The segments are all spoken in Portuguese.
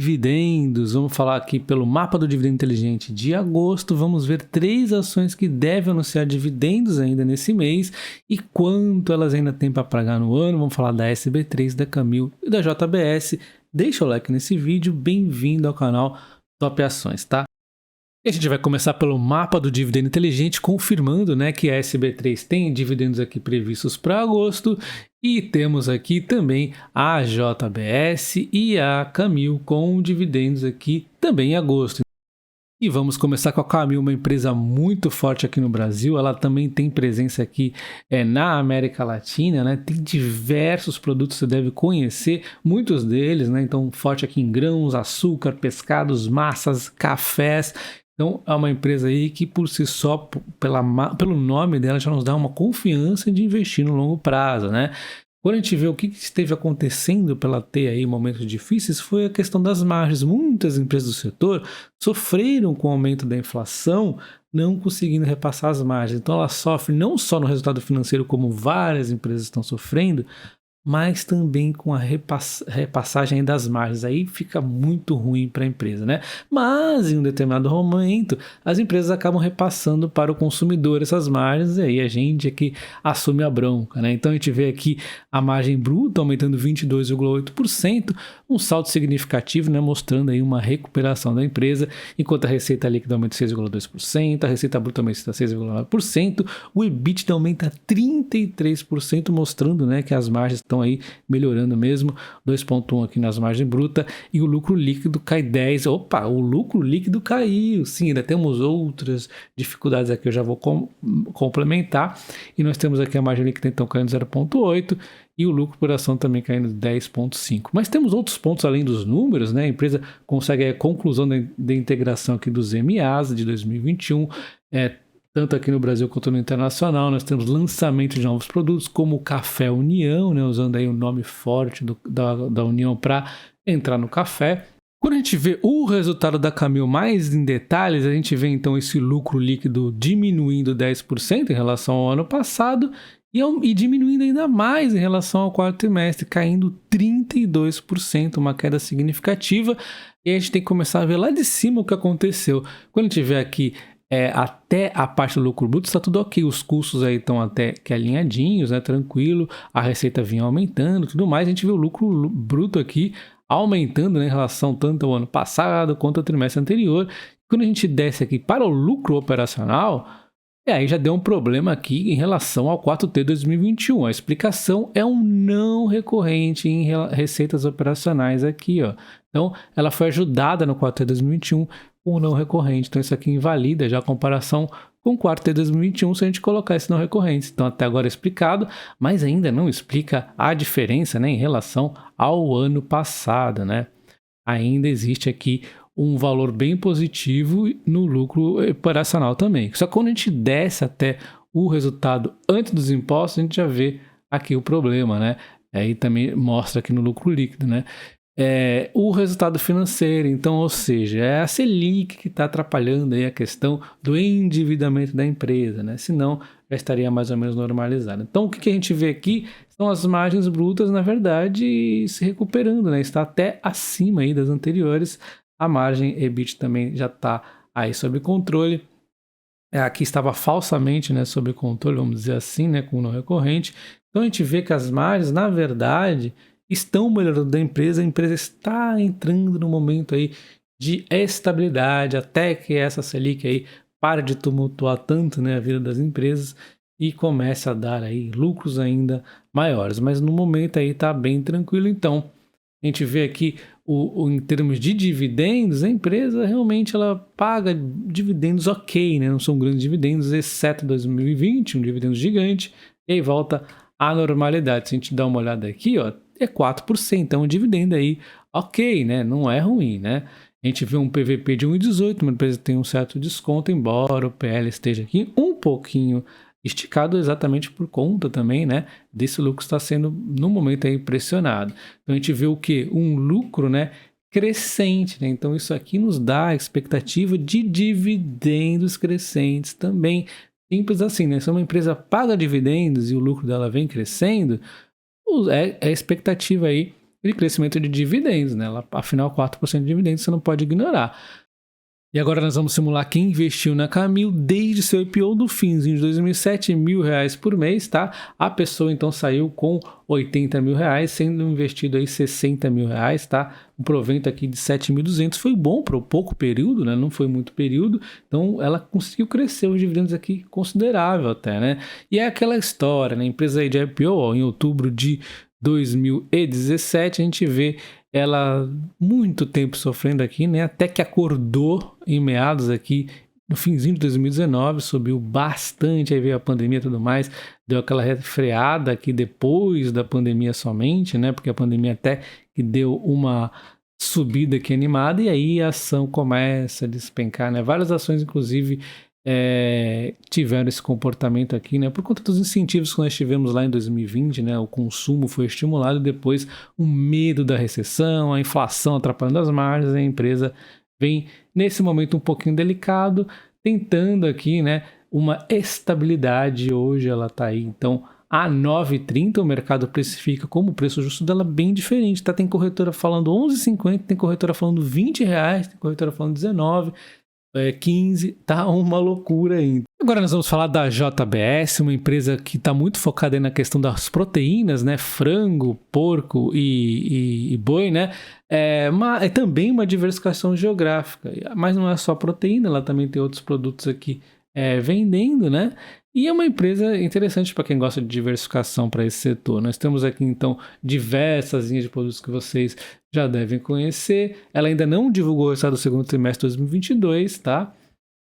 Dividendos, vamos falar aqui pelo mapa do dividendo inteligente de agosto. Vamos ver 3 ações que devem anunciar dividendos ainda nesse mês e quanto elas ainda têm para pagar no ano. Vamos falar da SB3, da Camil e da JBS. Deixa o like nesse vídeo, bem-vindo ao canal Top Ações, tá? E a gente vai começar pelo mapa do dividendo inteligente, confirmando, né, que a SB3 tem dividendos aqui previstos para agosto. E temos aqui também a JBS e a Camil com dividendos aqui também em agosto. E vamos começar com a Camil, uma empresa muito forte aqui no Brasil. Ela também tem presença aqui na América Latina, né? Tem diversos produtos que você deve conhecer, muitos deles, né? Então, forte aqui em grãos, açúcar, pescados, massas, cafés. Então, é uma empresa aí que, por si só, pelo nome dela, já nos dá uma confiança de investir no longo prazo, né? Quando a gente vê o que esteve acontecendo pela ter aí momentos difíceis, foi a questão das margens. Muitas empresas do setor sofreram com o aumento da inflação, não conseguindo repassar as margens. Então, ela sofre não só no resultado financeiro, como várias empresas estão sofrendo, mas também com a repassagem das margens. Aí fica muito ruim para a empresa, né? Mas em um determinado momento, as empresas acabam repassando para o consumidor essas margens e aí a gente aqui assume a bronca, né? Então a gente vê aqui a margem bruta aumentando 22,8%, um salto significativo, né? Mostrando aí uma recuperação da empresa, enquanto a receita líquida aumenta 6,2%, a receita bruta aumenta 6,9%, o EBITDA aumenta 33%, mostrando, né, que as margens estão aí melhorando mesmo, 2,1 aqui nas margens brutas, e o lucro líquido cai 10. Opa, o lucro líquido caiu, sim, ainda temos outras dificuldades aqui, eu já vou complementar, e nós temos aqui a margem líquida então caindo 0,8 e o lucro por ação também caindo 10,5. Mas temos outros pontos além dos números, né? A empresa consegue a conclusão da integração aqui dos MAs de 2021, tanto aqui no Brasil quanto no internacional. Nós temos lançamento de novos produtos, como o Café União, né, usando aí o nome forte da União para entrar no café. Quando a gente vê o resultado da Camil mais em detalhes, a gente vê então esse lucro líquido diminuindo 10% em relação ao ano passado e diminuindo ainda mais em relação ao quarto trimestre, caindo 32%, uma queda significativa. E a gente tem que começar a ver lá de cima o que aconteceu. Quando a gente vê aqui até a parte do lucro bruto está tudo ok, os custos aí estão até que alinhadinhos, né, tranquilo, a receita vinha aumentando, tudo mais. A gente vê o lucro bruto aqui aumentando, né, em relação tanto ao ano passado quanto ao trimestre anterior. Quando a gente desce aqui para o lucro operacional, aí já deu um problema aqui em relação ao 4T 2021. A explicação é um não recorrente em receitas operacionais aqui, ó. Então, ela foi ajudada no 4T 2021 com o não recorrente. Então, isso aqui invalida já a comparação com o 4T 2021 se a gente colocar esse não recorrente. Então, até agora é explicado, mas ainda não explica a diferença, né, em relação ao ano passado, né? Ainda existe aqui um valor bem positivo no lucro operacional também. Só que quando a gente desce até o resultado antes dos impostos, a gente já vê aqui o problema, né? Aí também mostra aqui no lucro líquido, né? O resultado financeiro, então, ou seja, é a Selic que está atrapalhando aí a questão do endividamento da empresa, né? Senão já estaria mais ou menos normalizado. Então, o que a gente vê aqui são as margens brutas, na verdade, se recuperando, né? Está até acima aí das anteriores. A margem EBIT também já está aí sob controle. Aqui estava falsamente, né, sob controle, vamos dizer assim, né, com o não recorrente. Então a gente vê que as margens, na verdade, estão melhorando da empresa. A empresa está entrando no momento aí de estabilidade, até que essa Selic aí pare de tumultuar tanto, né, a vida das empresas e comece a dar aí lucros ainda maiores. Mas no momento aí está bem tranquilo. Então a gente vê aqui em termos de dividendos, a empresa realmente ela paga dividendos ok, né? Não são grandes dividendos, exceto 2020, um dividendo gigante, e aí volta à normalidade. Se a gente dá uma olhada aqui, ó, é 4%, é um dividendo aí ok, né? Não é ruim, né? A gente vê um PVP de 1,18, uma empresa tem um certo desconto, embora o PL esteja aqui um pouquinho esticado exatamente por conta também, né, desse lucro está sendo no momento aí pressionado. Então a gente vê o que? Um lucro, né, crescente, né? Então isso aqui nos dá a expectativa de dividendos crescentes também. Simples assim, né? Se uma empresa paga dividendos e o lucro dela vem crescendo, é a expectativa aí de crescimento de dividendos, né? Afinal, 4% de dividendos você não pode ignorar. E agora nós vamos simular quem investiu na Camil desde seu IPO do finzinho de 2007, R$1.000 por mês, tá? A pessoa então saiu com R$80.000, sendo investido aí R$60.000, tá? Um provento aqui de 7.200, foi bom para o pouco período, né? Não foi muito período, então ela conseguiu crescer os dividendos aqui considerável até, né? E é aquela história, né? A empresa aí de IPO, ó, em outubro de 2017, a gente vê ela muito tempo sofrendo aqui, né? Até que acordou em meados aqui, no finzinho de 2019, subiu bastante, aí veio a pandemia e tudo mais, deu aquela refreada aqui depois da pandemia somente, né? Porque a pandemia até que deu uma subida aqui animada e aí a ação começa a despencar, né? Várias ações, inclusive, tiveram esse comportamento aqui, né, por conta dos incentivos que nós tivemos lá em 2020, né, o consumo foi estimulado, depois o medo da recessão, a inflação atrapalhando as margens, a empresa vem nesse momento um pouquinho delicado, tentando aqui, né, uma estabilidade. Hoje ela está aí, então, a 9,30 o mercado precifica como o preço justo dela bem diferente, tá? Tem corretora falando 11,50, tem corretora falando R$20, tem corretora falando 19, 15, tá uma loucura ainda. Agora nós vamos falar da JBS, uma empresa que está muito focada aí na questão das proteínas, né? Frango, porco e boi, né? É também uma diversificação geográfica, mas não é só proteína, ela também tem outros produtos aqui vendendo, né? E é uma empresa interessante para quem gosta de diversificação para esse setor. Nós temos aqui, então, diversas linhas de produtos que vocês já devem conhecer. Ela ainda não divulgou o resultado do segundo trimestre de 2022, tá?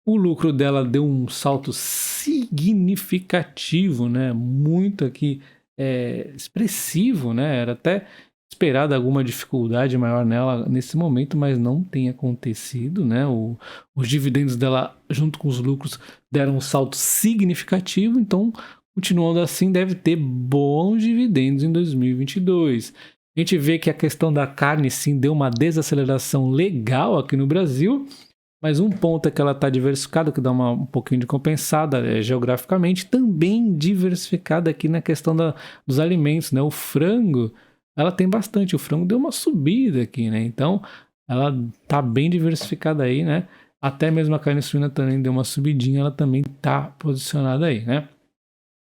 O lucro dela deu um salto significativo, né? Muito aqui expressivo, né? Era até esperada alguma dificuldade maior nela nesse momento, mas não tem acontecido, né? Os dividendos dela, junto com os lucros, deram um salto significativo, então, continuando assim, deve ter bons dividendos em 2022. A gente vê que a questão da carne, sim, deu uma desaceleração legal aqui no Brasil, mas um ponto é que ela está diversificada, que dá um pouquinho de compensada geograficamente, também diversificada aqui na questão dos alimentos, né? O frango, ela tem bastante, o frango deu uma subida aqui, né? Então, ela tá bem diversificada aí, né? Até mesmo a carne suína também deu uma subidinha, ela também tá posicionada aí, né?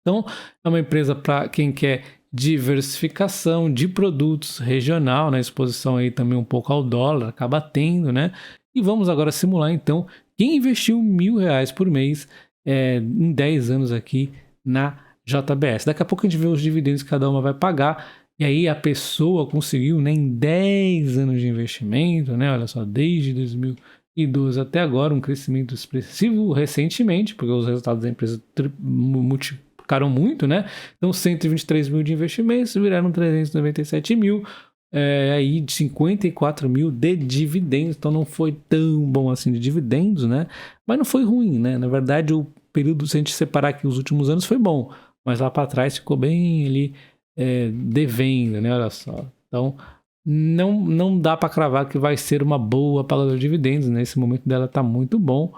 Então, é uma empresa para quem quer diversificação de produtos regional, né? Exposição aí também um pouco ao dólar, acaba tendo, né? E vamos agora simular, então, quem investiu R$1.000 por mês em 10 anos aqui na JBS. Daqui a pouco a gente vê os dividendos que cada uma vai pagar. E aí a pessoa conseguiu, né, em 10 anos de investimento, né, olha só, desde 2012 até agora, um crescimento expressivo recentemente, porque os resultados da empresa multiplicaram muito, né? Então 123 mil de investimentos viraram 397 mil, aí de 54 mil de dividendos, então não foi tão bom assim de dividendos, né? Mas não foi ruim, né? Na verdade, o período, se a gente separar aqui os últimos anos, foi bom, mas lá para trás ficou bem ali devendo, né? Olha só. Então, não dá para cravar que vai ser uma boa pagadora de dividendos. Nesse momento dela está muito bom.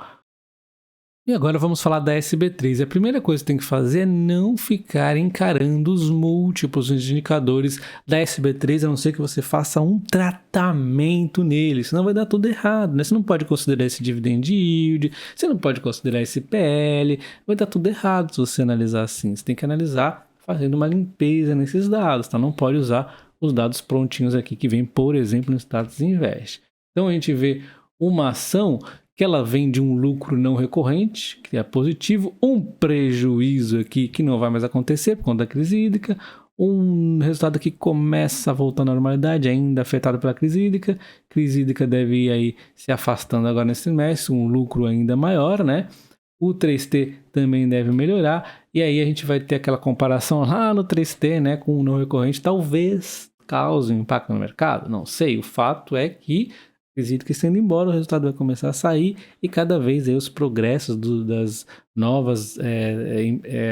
E agora vamos falar da SB3. A primeira coisa que tem que fazer é não ficar encarando os múltiplos indicadores da SB3, a não ser que você faça um tratamento nele, senão vai dar tudo errado, né? Você não pode considerar esse dividend yield, você não pode considerar esse PL, vai dar tudo errado se você analisar assim. Você tem que analisar fazendo uma limpeza nesses dados, tá? Não pode usar os dados prontinhos aqui que vem, por exemplo, no Status Invest. Então a gente vê uma ação que ela vem de um lucro não recorrente, que é positivo, um prejuízo aqui que não vai mais acontecer por conta da crise hídrica, um resultado que começa a voltar à normalidade, ainda afetado pela crise hídrica deve ir aí se afastando agora nesse trimestre, um lucro ainda maior, né? O 3T também deve melhorar, e aí a gente vai ter aquela comparação lá no 3T, né, com o não recorrente, talvez cause um impacto no mercado, não sei, o fato é que acredito que sendo embora o resultado vai começar a sair e cada vez aí os progressos das novas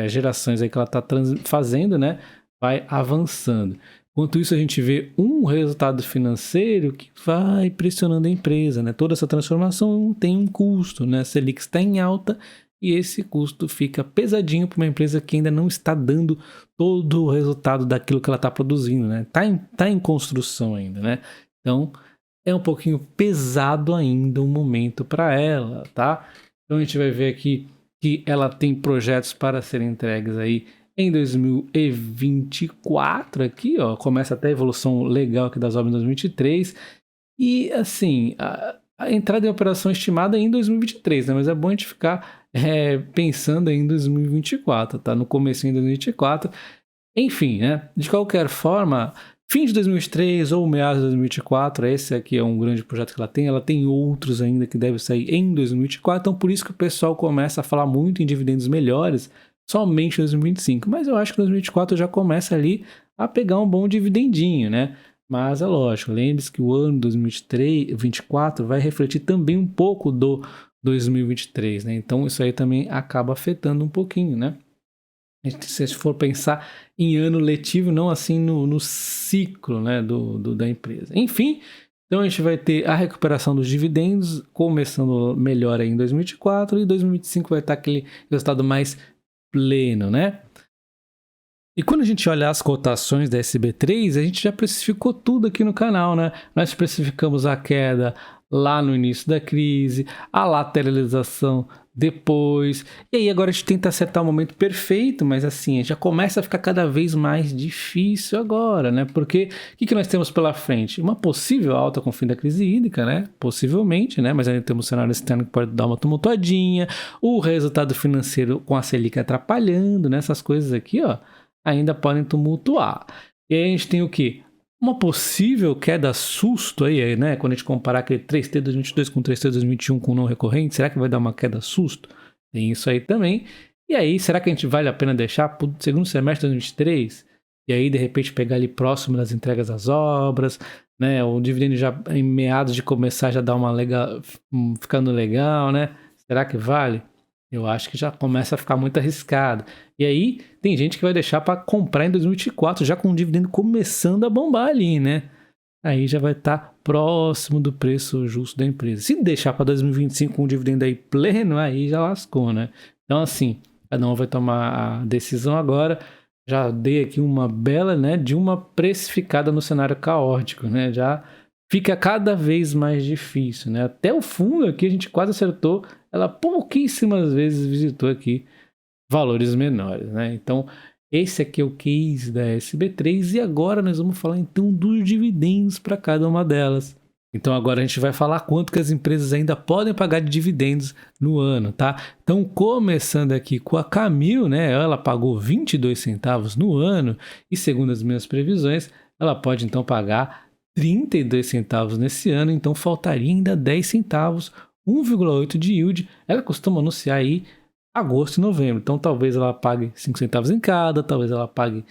gerações aí que ela está fazendo, né, vai avançando. Enquanto isso, a gente vê um resultado financeiro que vai pressionando a empresa, né? Toda essa transformação tem um custo, né? A Selic está em alta e esse custo fica pesadinho para uma empresa que ainda não está dando todo o resultado daquilo que ela está produzindo, né? Tá em construção ainda, né? Então é um pouquinho pesado ainda o momento para ela, tá? Então a gente vai ver aqui que ela tem projetos para serem entregues aí em 2024 aqui, ó, começa até a evolução legal aqui das obras em 2023 e assim, a entrada em operação estimada é em 2023, né? Mas é bom a gente ficar pensando em 2024, tá? No começo em 2024. Enfim, né? De qualquer forma, fim de 2023 ou meados de 2024, esse aqui é um grande projeto que ela tem outros ainda que devem sair em 2024, então por isso que o pessoal começa a falar muito em dividendos melhores somente em 2025, mas eu acho que 2024 já começa ali a pegar um bom dividendinho, né? Mas é lógico, lembre-se que o ano 2024 vai refletir também um pouco do 2023, né? Então isso aí também acaba afetando um pouquinho, né? Se for pensar em ano letivo, não assim no ciclo, né, da empresa. Enfim, então a gente vai ter a recuperação dos dividendos começando melhor aí em 2024 e 2025 vai estar aquele resultado mais pleno, né? E quando a gente olha as cotações da SB3, a gente já precificou tudo aqui no canal, né? Nós precificamos a queda lá no início da crise, a lateralização depois, e aí agora a gente tenta acertar o momento perfeito, mas assim, já começa a ficar cada vez mais difícil agora, né? Porque o que nós temos pela frente? Uma possível alta com o fim da crise hídrica, né? Possivelmente, né? Mas ainda temos um cenário externo que pode dar uma tumultuadinha, o resultado financeiro com a Selic atrapalhando, né? Essas coisas aqui, ó, ainda podem tumultuar. E aí a gente tem o quê? Uma possível queda susto aí, né? Quando a gente comparar aquele 3T 2022 com 3T 2021 com não recorrente, será que vai dar uma queda susto? Tem isso aí também. E aí, será que a gente vale a pena deixar para o segundo semestre de 2023? E aí, de repente, pegar ali próximo das entregas das obras, né? O dividendo já em meados de começar já dá uma legal, ficando legal, né? Será que vale? Eu acho que já começa a ficar muito arriscado. E aí, tem gente que vai deixar para comprar em 2024, já com o dividendo começando a bombar ali, né? Aí já vai estar próximo do preço justo da empresa. Se deixar para 2025 com o dividendo aí pleno, aí já lascou, né? Então, assim, cada um vai tomar a decisão agora. Já dei aqui uma bela, né, de uma precificada no cenário caótico, né? Já fica cada vez mais difícil, né? Até o fundo aqui a gente quase acertou. Ela pouquíssimas vezes visitou aqui valores menores, né? Então, esse aqui é o case da SB3 e agora nós vamos falar então dos dividendos para cada uma delas. Então agora a gente vai falar quanto que as empresas ainda podem pagar de dividendos no ano, tá? Então começando aqui com a Camil, né? Ela pagou 22 centavos no ano e segundo as minhas previsões, ela pode então pagar 32 centavos nesse ano, então faltaria ainda 10 centavos, 1,8 de yield. Ela costuma anunciar aí agosto e novembro, então talvez ela pague 5 centavos em cada, talvez ela pague,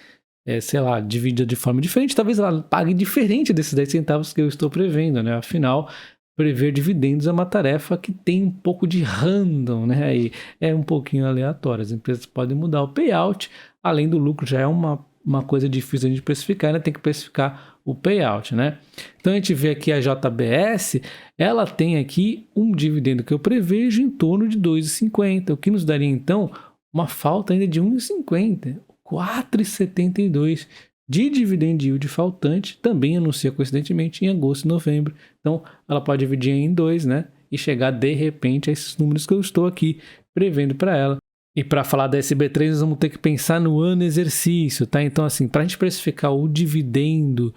sei lá, dividida de forma diferente, talvez ela pague diferente desses 10 centavos que eu estou prevendo, né? Afinal, prever dividendos é uma tarefa que tem um pouco de random, né? E é um pouquinho aleatório, as empresas podem mudar o payout, além do lucro já é uma coisa difícil a gente precificar, né? Tem que precificar o payout, né? Então a gente vê aqui a JBS, ela tem aqui um dividendo que eu prevejo em torno de 2,50, o que nos daria então uma falta ainda de 1,50, 4,72 de dividend yield faltante, também anuncia coincidentemente em agosto e novembro. Então ela pode dividir em 2, né? E chegar de repente a esses números que eu estou aqui prevendo para ela. E para falar da SB3, nós vamos ter que pensar no ano exercício, tá? Então, assim, para a gente precificar o dividendo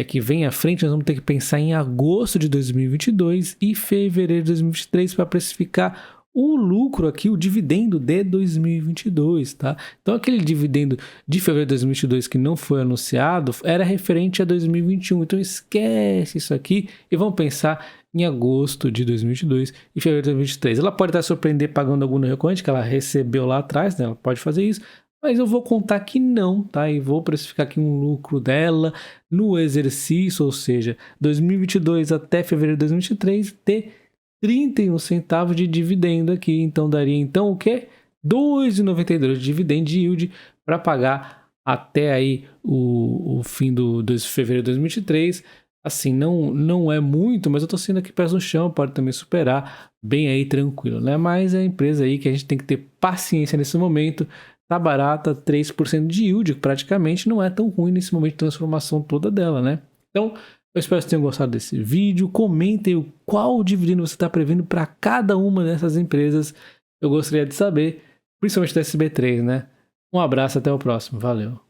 que vem à frente, nós vamos ter que pensar em agosto de 2022 e fevereiro de 2023 para precificar o lucro aqui, o dividendo de 2022, tá? Então, aquele dividendo de fevereiro de 2022 que não foi anunciado era referente a 2021. Então, esquece isso aqui e vamos pensar em agosto de 2022 e fevereiro de 2023. Ela pode até surpreender pagando algum recorrente que ela recebeu lá atrás, né? Ela pode fazer isso, mas eu vou contar que não, tá? E vou precificar aqui um lucro dela no exercício, ou seja, 2022 até fevereiro de 2023, ter 31 centavos de dividendo aqui. Então, daria então o quê? 2,92 de dividend yield para pagar até aí o fim de fevereiro de 2023, Assim, não é muito, mas eu tô sendo aqui pés no chão, pode também superar bem aí tranquilo, né? Mas é a empresa aí que a gente tem que ter paciência nesse momento. Tá barata, 3% de yield, praticamente não é tão ruim nesse momento de transformação toda dela, né? Então, eu espero que vocês tenham gostado desse vídeo. Comentem qual dividendo você está prevendo para cada uma dessas empresas. Eu gostaria de saber, principalmente da SB3, né? Um abraço, até o próximo. Valeu!